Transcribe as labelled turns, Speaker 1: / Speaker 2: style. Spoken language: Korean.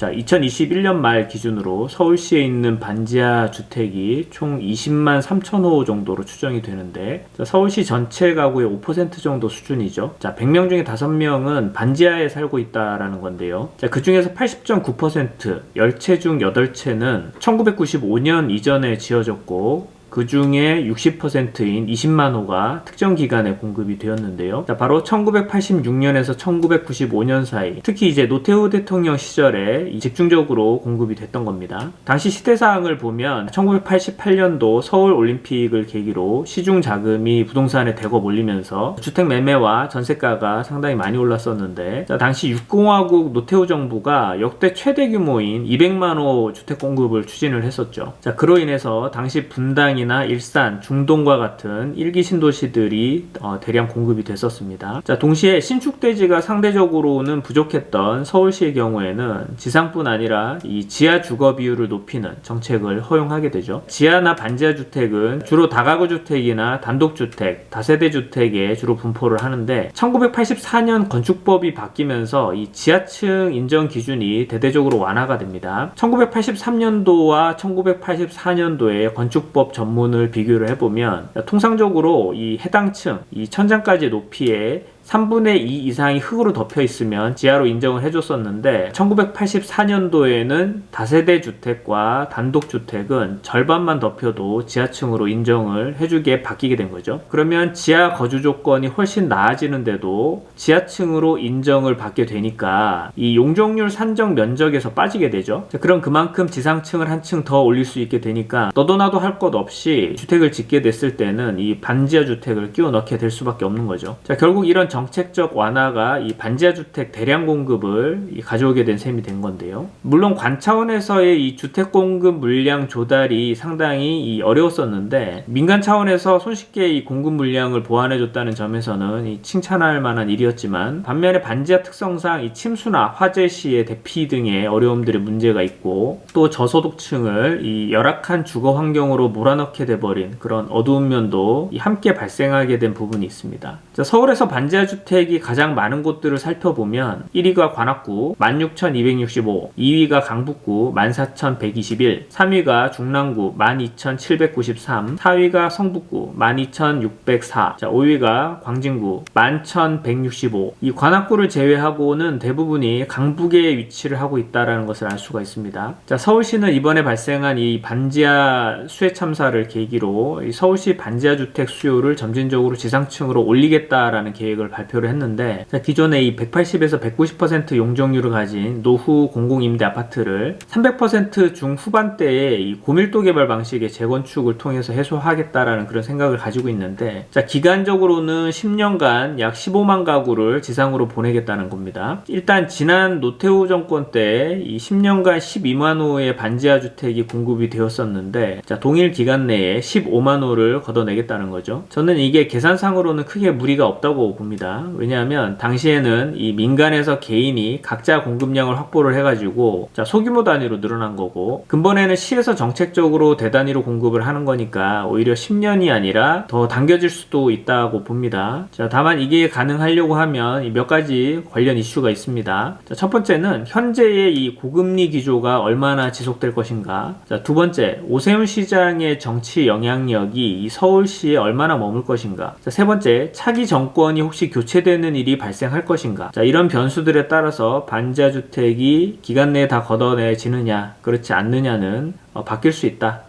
Speaker 1: 자, 2021년 말 기준으로 서울시에 있는 반지하 주택이 총 20만 3천 호 정도로 추정이 되는데, 자, 서울시 전체 가구의 5% 정도 수준이죠. 자, 100명 중에 5명은 반지하에 살고 있다라는 건데요. 자, 그 중에서 80.9%, 10채 중 8채는 1995년 이전에 지어졌고, 그 중에 60%인 20만 호가 특정 기간에 공급이 되었는데요. 자, 바로 1986년에서 1995년 사이, 특히 이제 노태우 대통령 시절에 집중적으로 공급이 됐던 겁니다. 당시 시대사항을 보면 1988년도 서울 올림픽을 계기로 시중 자금이 부동산에 대거 몰리면서 주택 매매와 전세가가 상당히 많이 올랐었는데, 자, 당시 육공화국 노태우 정부가 역대 최대 규모인 200만 호 주택 공급을 추진을 했었죠. 자, 그로 인해서 당시 분당이나 일산, 중동과 같은 일기 신도시들이 대량 공급이 됐었습니다. 자, 동시에 신축 대지가 상대적으로는 부족했던 서울시의 경우에는 지상뿐 아니라 이 지하 주거 비율을 높이는 정책을 허용하게 되죠. 지하나 반지하 주택은 주로 다가구 주택이나 단독주택, 다세대 주택에 주로 분포를 하는데, 1984년 건축법이 바뀌면서 이 지하층 인정 기준이 대대적으로 완화가 됩니다. 1983년도와 1984년도의 건축법 전문을 비교를 해보면, 통상적으로 이 해당 층, 이 천장까지 높이에 3분의 2 이상이 흙으로 덮여 있으면 지하로 인정을 해줬었는데, 1984년도에는 다세대 주택과 단독주택은 절반만 덮여도 지하층으로 인정을 해주게 바뀌게 된 거죠. 그러면 지하 거주 조건이 훨씬 나아지는데도 지하층으로 인정을 받게 되니까 이 용적률 산정 면적에서 빠지게 되죠. 그럼 그만큼 지상층을 한 층 더 올릴 수 있게 되니까 너도 나도 할 것 없이 주택을 짓게 됐을 때는 이 반지하 주택을 끼워 넣게 될 수밖에 없는 거죠. 자, 결국 이런 정책적 완화가 이 반지하 주택 대량 공급을 가져오게 된 셈이 된 건데요. 물론 관 차원에서의 이 주택 공급 물량 조달이 상당히 어려웠었는데, 민간 차원에서 손쉽게 이 공급 물량을 보완해줬다는 점에서는 이 칭찬할 만한 일이었지만, 반면에 반지하 특성상 이 침수나 화재 시의 대피 등의 어려움들의 문제가 있고, 또 저소득층을 이 열악한 주거 환경으로 몰아넣게 돼버린 그런 어두운 면도 함께 발생하게 된 부분이 있습니다. 자, 서울에서 반지하 주택이 가장 많은 곳들을 살펴보면 1위가 관악구 16,265, 2위가 강북구 14,121, 3위가 중랑구 12,793, 4위가 성북구 12,604, 자, 5위가 광진구 11,165. 이 관악구를 제외하고는 대부분이 강북에 위치를 하고 있다는 것을 알 수가 있습니다. 자, 서울시는 이번에 발생한 이 반지하 수해 참사를 계기로 이 서울시 반지하 주택 수요를 점진적으로 지상층으로 올리겠다라는 계획을 발표를 했는데, 기존의 이 180에서 190% 용적률을 가진 노후 공공임대 아파트를 300% 중후반대에 이 고밀도 개발 방식의 재건축을 통해서 해소하겠다라는 그런 생각을 가지고 있는데, 자, 기간적으로는 10년간 약 15만 가구를 지상으로 보내겠다는 겁니다. 일단 지난 노태우 정권 때 이 10년간 12만 호의 반지하 주택이 공급이 되었었는데, 자, 동일 기간 내에 15만 호를 걷어내겠다는 거죠. 저는 이게 계산상으로는 크게 무리가 없다고 봅니다. 왜냐하면 당시에는 이 민간에서 개인이 각자 공급량을 확보를 해가지고, 자, 소규모 단위로 늘어난 거고, 근본에는 시에서 정책적으로 대단위로 공급을 하는 거니까 오히려 10년이 아니라 더 당겨질 수도 있다고 봅니다. 자, 다만 이게 가능하려고 하면 몇 가지 관련 이슈가 있습니다. 자, 첫 번째는 현재의 이 고금리 기조가 얼마나 지속될 것인가. 자, 두 번째, 오세훈 시장의 정치 영향력이 이 서울시에 얼마나 머물 것인가. 자, 세 번째, 차기 정권이 혹시 교체되는 일이 발생할 것인가. 자, 이런 변수들에 따라서 반지하 주택이 기간 내에 다 걷어내지느냐 그렇지 않느냐는 바뀔 수 있다.